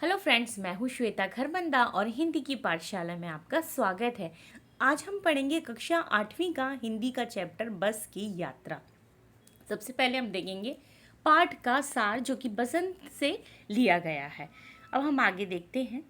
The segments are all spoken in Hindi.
हेलो फ्रेंड्स, मैं हूँ श्वेता खरबंदा और हिंदी की पाठशाला में आपका स्वागत है। आज हम पढ़ेंगे कक्षा 8वीं का हिंदी का चैप्टर बस की यात्रा। सबसे पहले हम देखेंगे पाठ का सार जो कि बसंत से लिया गया है। अब हम आगे देखते हैं।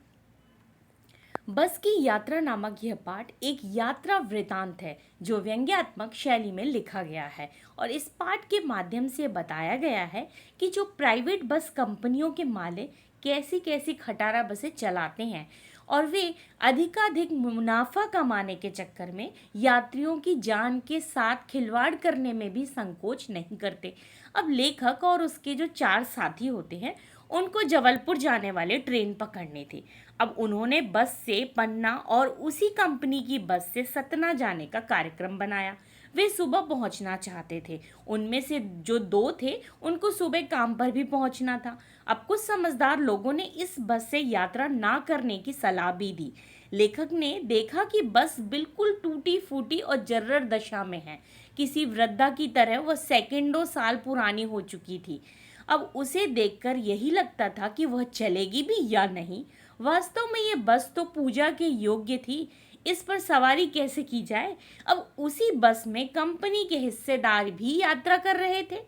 बस की यात्रा नामक यह पाठ एक यात्रा वृतांत है जो व्यंग्यात्मक शैली में लिखा गया है और इस पाठ के माध्यम से बताया गया है कि जो प्राइवेट बस कंपनियों के मालिक कैसी कैसी खटारा बसें चलाते हैं और वे अधिकाधिक मुनाफा कमाने के चक्कर में यात्रियों की जान के साथ खिलवाड़ करने में भी संकोच नहीं करते। अब लेखक और उसके जो 4 साथी होते हैं उनको जबलपुर जाने वाले ट्रेन पकड़नी थी। अब उन्होंने बस से पन्ना और उसी कंपनी की बस से सतना जाने का कार्यक्रम बनाया। वे सुबह पहुंचना चाहते थे। उनमें से जो 2 थे उनको सुबह काम पर भी पहुंचना था। अब कुछ समझदार लोगों ने इस बस से यात्रा ना करने की सलाह भी दी। लेखक ने देखा कि बस बिल्कुल टूटी फूटी और जर्जर दशा में है। किसी वृद्धा की तरह वह सैकड़ों साल पुरानी हो चुकी थी। अब उसे देखकर यही लगता था कि वह चलेगी भी या नहीं। वास्तव में ये बस तो पूजा के योग्य थी। इस पर सवारी कैसे की जाए। अब उसी बस में कंपनी के हिस्सेदार भी यात्रा कर रहे थे।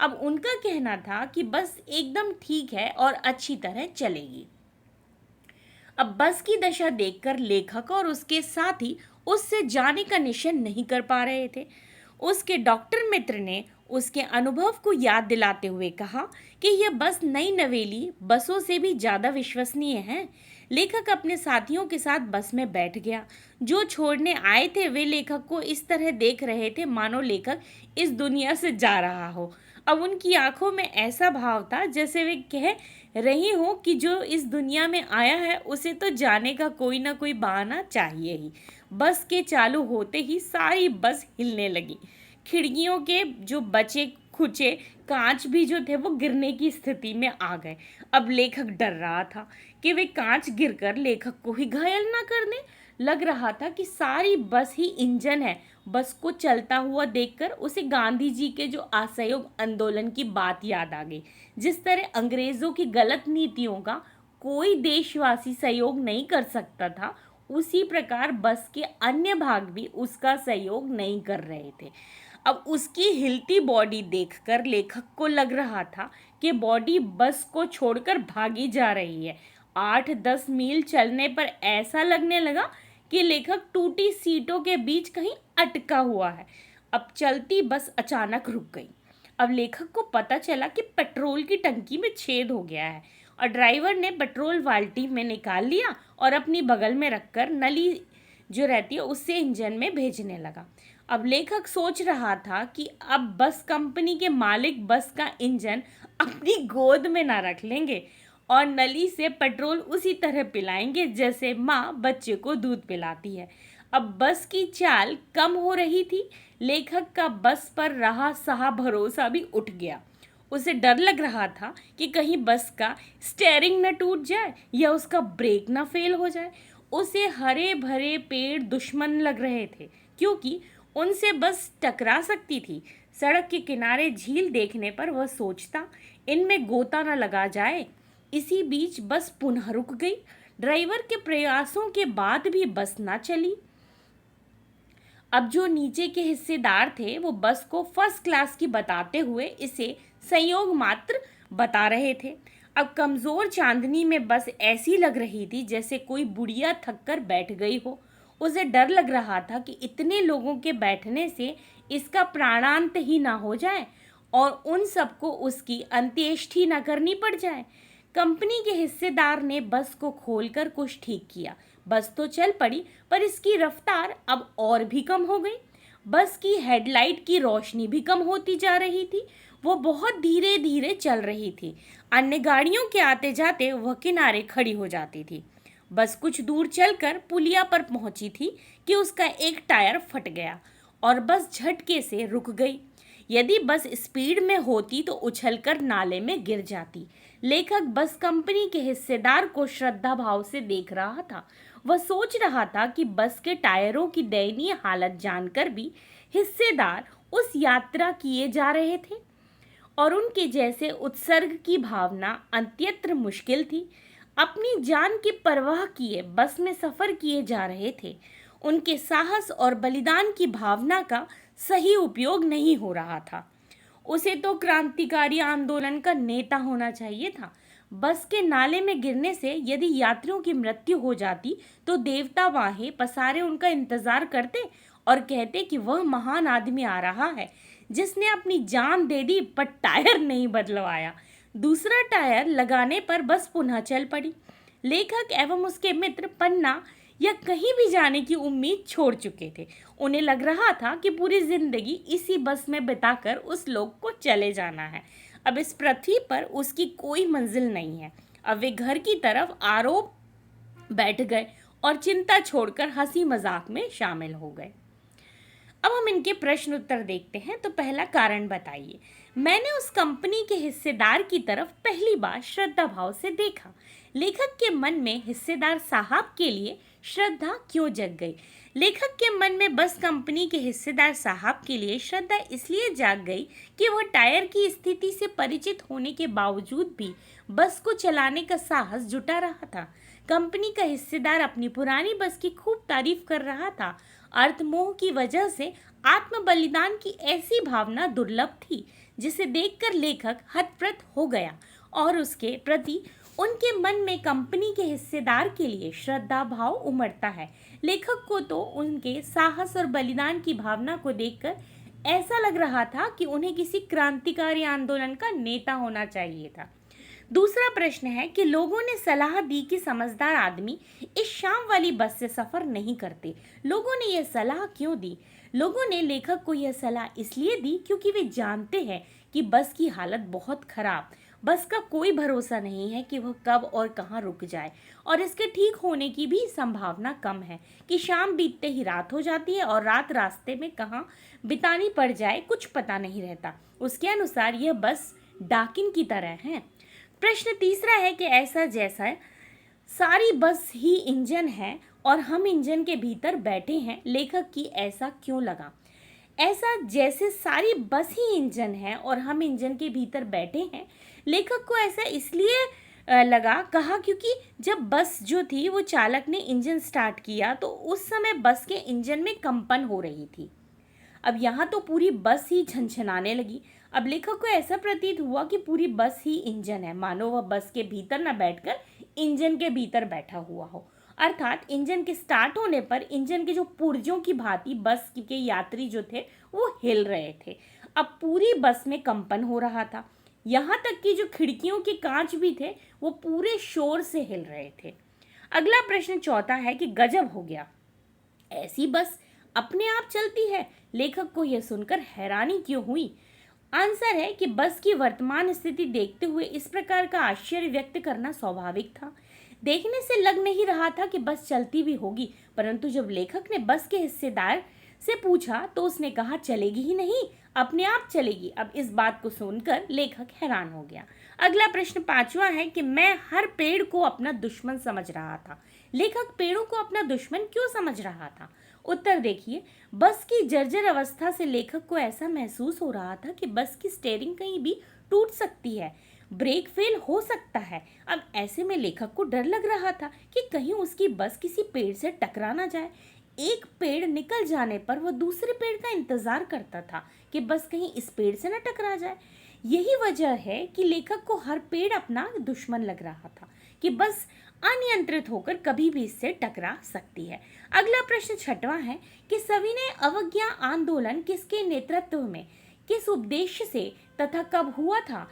अब उनका कहना था कि बस एकदम ठीक है और अच्छी तरह चलेगी। अब बस की दशा देखकर लेखक और उसके साथी उससे जाने का निश्चय नहीं कर पा रहे थे। उसके डॉक्टर मित्र ने उसके अनुभव को याद दिलाते हुए कहा कि यह बस नई नवेली बसों से भी ज़्यादा विश्वसनीय है। लेखक अपने साथियों के साथ बस में बैठ गया। जो छोड़ने आए थे वे लेखक को इस तरह देख रहे थे मानो लेखक इस दुनिया से जा रहा हो। अब उनकी आंखों में ऐसा भाव था जैसे वे कह रही हो कि जो इस दुनिया में आया है उसे तो जाने का कोई ना कोई बहाना चाहिए ही। बस के चालू होते ही सारी बस हिलने लगी। खिड़कियों के जो बचे खुचे कांच भी जो थे वो गिरने की स्थिति में आ गए। अब लेखक डर रहा था कि वे कांच गिरकर लेखक को ही घायल ना कर दें। लग रहा था कि सारी बस ही इंजन है। बस को चलता हुआ देखकर उसे गांधी जी के जो असहयोग आंदोलन की बात याद आ गई। जिस तरह अंग्रेजों की गलत नीतियों का कोई देशवासी सहयोग नहीं कर सकता था, उसी प्रकार बस के अन्य भाग भी उसका सहयोग नहीं कर रहे थे। अब उसकी हिलती बॉडी देखकर लेखक को लग रहा था कि बॉडी बस को छोड़कर भागी जा रही है। 8-10 मील चलने पर ऐसा लगने लगा कि लेखक टूटी सीटों के बीच कहीं अटका हुआ है। अब चलती बस अचानक रुक गई। अब लेखक को पता चला कि पेट्रोल की टंकी में छेद हो गया है और ड्राइवर ने पेट्रोल बाल्टी में निकाल लिया और अपनी बगल में रखकर नली जो रहती है उससे इंजन में भेजने लगा। अब लेखक सोच रहा था कि अब बस कंपनी के मालिक बस का इंजन अपनी गोद में ना रख लेंगे और नली से पेट्रोल उसी तरह पिलाएंगे जैसे माँ बच्चे को दूध पिलाती है। अब बस की चाल कम हो रही थी। लेखक का बस पर रहा सहा भरोसा भी उठ गया। उसे डर लग रहा था कि कहीं बस का स्टीयरिंग न टूट जाए या उसका ब्रेक न फेल हो जाए। उसे हरे भरे पेड़ दुश्मन लग रहे थे क्योंकि उनसे बस टकरा सकती थी। सड़क के किनारे झील देखने पर वह सोचता इनमें गोता न लगा जाए। इसी बीच बस पुनः रुक गई। ड्राइवर के प्रयासों के बाद भी बस ना चली। अब जो नीचे के हिस्सेदार थे वो बस को फर्स्ट क्लास की बताते हुए इसे संयोग मात्र बता रहे थे। अब कमज़ोर चांदनी में बस ऐसी लग रही थी जैसे कोई बुढ़िया थक कर बैठ गई हो। उसे डर लग रहा था कि इतने लोगों के बैठने से इसका प्राणांत ही ना हो जाए और उन सबको उसकी अंत्येष्टि न करनी पड़ जाए। कंपनी के हिस्सेदार ने बस को खोलकर कुछ ठीक किया। बस तो चल पड़ी पर इसकी रफ्तार अब और भी कम हो गई। बस की हेडलाइट की रोशनी भी कम होती जा रही थी। वो बहुत धीरे धीरे चल रही थी। अन्य गाड़ियों के आते जाते वह किनारे खड़ी हो जाती थी। बस कुछ दूर चलकर पुलिया पर पहुंची थी कि उसका एक टायर फट गया और बस झटके से रुक गई। यदि बस स्पीड में होती तो उछलकर नाले में गिर जाती। लेखक बस कंपनी के हिस्सेदार को श्रद्धा भाव से देख रहा था। वह सोच रहा था कि बस के टायरों की दयनीय हालत जानकर भी हिस्सेदार उस यात्रा किए जा रहे थे और उनके जैसे उत्सर्ग की भावना अत्यंत मुश्किल थी। अपनी जान की परवाह किए बस में सफर किए जा रहे थे। उनके साहस और बलिदान की भावना का सही उपयोग नहीं हो रहा था। उसे तो क्रांतिकारी आंदोलन का नेता होना चाहिए था। बस के नाले में गिरने से यदि यात्रियों की मृत्यु हो जाती तो देवता वाहे पसारे उनका इंतजार करते और कहते कि वह महान आदमी आ रहा है जिसने अपनी जान दे दी पर टायर नहीं बदलवाया। दूसरा टायर लगाने पर बस पुनः चल पड़ी। लेखक एवं उसके मित्र पन्ना या कहीं भी जाने की उम्मीद छोड़ चुके थे। उन्हें लग रहा था कि पूरी जिंदगी इसी बस में बिताकर उस लोग को चले जाना है। अब इस पृथ्वी पर उसकी कोई मंजिल नहीं है। अब वे घर की तरफ आरोप बैठ गए और चिंता छोड़कर हंसी मजाक में शामिल हो गए। अब हम इनके प्रश्न उत्तर देखते हैं। तो पहला कारण बताइए। मैंने उस कंपनी के हिस्सेदार की तरफ पहली बार श्रद्धा भाव से देखा। लेखक के मन में हिस्सेदार साहब के लिए श्रद्धा क्यों जग गई? लेखक के मन में बस कंपनी के हिस्सेदार साहब के लिए श्रद्धा इसलिए जाग गई कि वह टायर की स्थिति से परिचित होने के बावजूद भी बस को चलाने का साहस जुटा रहा था। कंपनी का हिस्सेदार अपनी पुरानी बस की खूब तारीफ कर रहा था। अर्थमोह की वजह से आत्म बलिदान की ऐसी भावना दुर्लभ थी जिसे देखकर लेखक हतप्रभ हो गया और उसके प्रति उनके मन में कंपनी के हिस्सेदार के लिए श्रद्धा भाव उमड़ता है। लेखक को तो उनके साहस और बलिदान की भावना को देखकर ऐसा लग रहा था कि उन्हें किसी क्रांतिकारी आंदोलन का नेता होना चाहिए था। दूसरा प्रश्न है कि लोगों ने सलाह दी कि समझदार आदमी इस शाम वाली बस से सफर नहीं करते। लोगों ने यह सलाह क्यों दी? लोगों ने लेखक को यह सलाह इसलिए दी क्योंकि वे जानते हैं कि बस की हालत बहुत खराब। बस का कोई भरोसा नहीं है कि वह कब और कहाँ रुक जाए और इसके ठीक होने की भी संभावना कम है कि शाम बीतते ही रात हो जाती है और रात रास्ते में कहाँ बितानी पड़ जाए कुछ पता नहीं रहता। उसके अनुसार यह बस डाकिन की तरह है। प्रश्न तीसरा है कि ऐसा जैसा सारी बस ही इंजन है और हम इंजन के भीतर बैठे हैं, लेखक की ऐसा क्यों लगा? ऐसा जैसे सारी बस ही इंजन है और हम इंजन के भीतर बैठे हैं, लेखक को ऐसा इसलिए लगा कहा क्योंकि जब बस जो थी वो चालक ने इंजन स्टार्ट किया तो उस समय बस के इंजन में कंपन हो रही थी। अब यहाँ तो पूरी बस ही झनझनाने लगी। अब लेखक को ऐसा प्रतीत हुआ कि पूरी बस ही इंजन है, मानो वह बस के भीतर न बैठकर इंजन के भीतर बैठा हुआ हो। अर्थात इंजन के स्टार्ट होने पर इंजन के जो पुर्जों की भांति बस के यात्री जो थे वो हिल रहे थे। अब पूरी बस में कंपन हो रहा था। यहाँ तक कि जो खिड़कियों के कांच भी थे वो पूरे शोर से हिल रहे थे। अगला प्रश्न चौथा है कि गजब हो गया, ऐसी बस अपने आप चलती है? लेखक को यह सुनकर हैरानी क्यों हुई? आंसर है कि बस की वर्तमान स्थिति देखते हुए इस प्रकार का आश्चर्य व्यक्त करना स्वाभाविक था। देखने से लग नहीं रहा था कि बस चलती भी होगी, परंतु जब लेखक ने बस के हिस्सेदार से पूछा तो उसने कहा चलेगी ही नहीं, अपने आप चलेगी। अब इस बात को सुनकर लेखक हैरान हो गया। अगला प्रश्न पांचवा है कि मैं हर पेड़ को अपना दुश्मन समझ रहा था। लेखक पेड़ों को अपना दुश्मन क्यों समझ रहा था? उत्तर देखिए। बस की जर्जर अवस्था से लेखक को ऐसा महसूस हो रहा था कि बस की स्टीयरिंग कहीं भी टूट सकती है, ब्रेक फेल हो सकता है। अब ऐसे में लेखक को डर लग रहा था कि कहीं उसकी बस किसी पेड़ से टकरा ना जाए। एक पेड़ निकल जाने पर वह दूसरे पेड़ का इंतजार करता था कि बस कहीं इस पेड़ से न टकरा जाए। यही वजह है कि लेखक को हर पेड़ अपना दुश्मन लग रहा था कि बस अनियंत्रित होकर कभी भी इससे टकरा सकती है। अगला प्रश्न छठवां है कि सविनय अवज्ञा आंदोलन किसके नेतृत्व में, किस उद्देश्य से तथा कब हुआ था?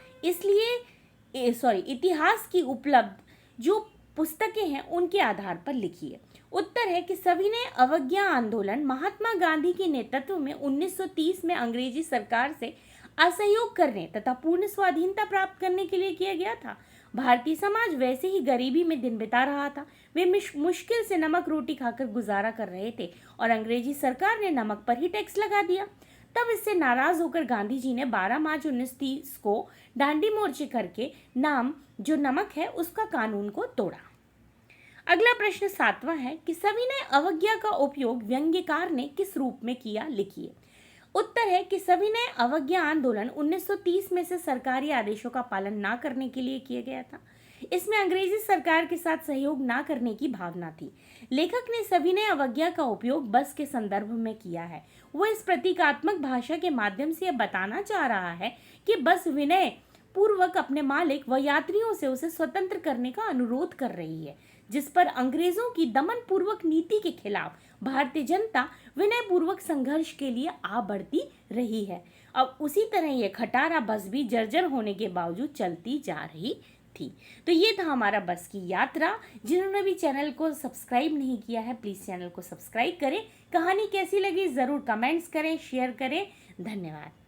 इतिहास की उपलब्ध जो पुस्तकें हैं उनके आधार पर लिखिए। उत्तर है कि सविनय अवज्ञा आंदोलन महात्मा गांधी के नेतृत्व में 1930 में अंग्रेजी सरकार से असहयोग करने तथा पूर्ण स्वाधीनता प्राप्त करने के लिए किया गया था। भारतीय समाज वैसे ही गरीबी में दिन बिता रहा था। वे मुश्किल से नमक रोटी खाकर गुजारा कर रहे थे और अंग्रेजी सरकार ने नमक पर ही टैक्स लगा दिया। तब इससे नाराज होकर गांधी जी ने 12 मार्च 1930 को दांडी मोर्चे करके नाम जो नमक है उसका कानून को तोड़ा। अगला प्रश्न सातवां है कि सविनय अवज्ञा का उपयोग व्यंग्यकार ने किस रूप में किया? लिखिए। उत्तर है कि सविनय अवज्ञा आंदोलन 1930 में से सरकारी आदेशों का पालन ना करने के लिए किया गया था। इसमें अंग्रेजी सरकार के साथ सहयोग ना करने की भावना थी। लेखक ने सविनय अवज्ञा का उपयोग बस के संदर्भ में किया है। वो इस प्रतीकात्मक भाषा के माध्यम से यह बताना चाह रहा है कि बस विनय पूर्वक अपने मालिक व यात्रियों से उसे स्वतंत्र करने का अनुरोध कर रही है, जिस पर अंग्रेजों की दमन पूर्वक नीति के खिलाफ भारतीय जनता विनय पूर्वक संघर्ष के लिए आ बढ़ती रही है। अब उसी तरह ये खटारा बस भी जर्जर होने के बावजूद चलती जा रही थी। तो ये था हमारा बस की यात्रा। जिन्होंने भी चैनल को सब्सक्राइब नहीं किया है, प्लीज़ चैनल को सब्सक्राइब करें। कहानी कैसी लगी ज़रूर कमेंट्स करें, शेयर करें। धन्यवाद।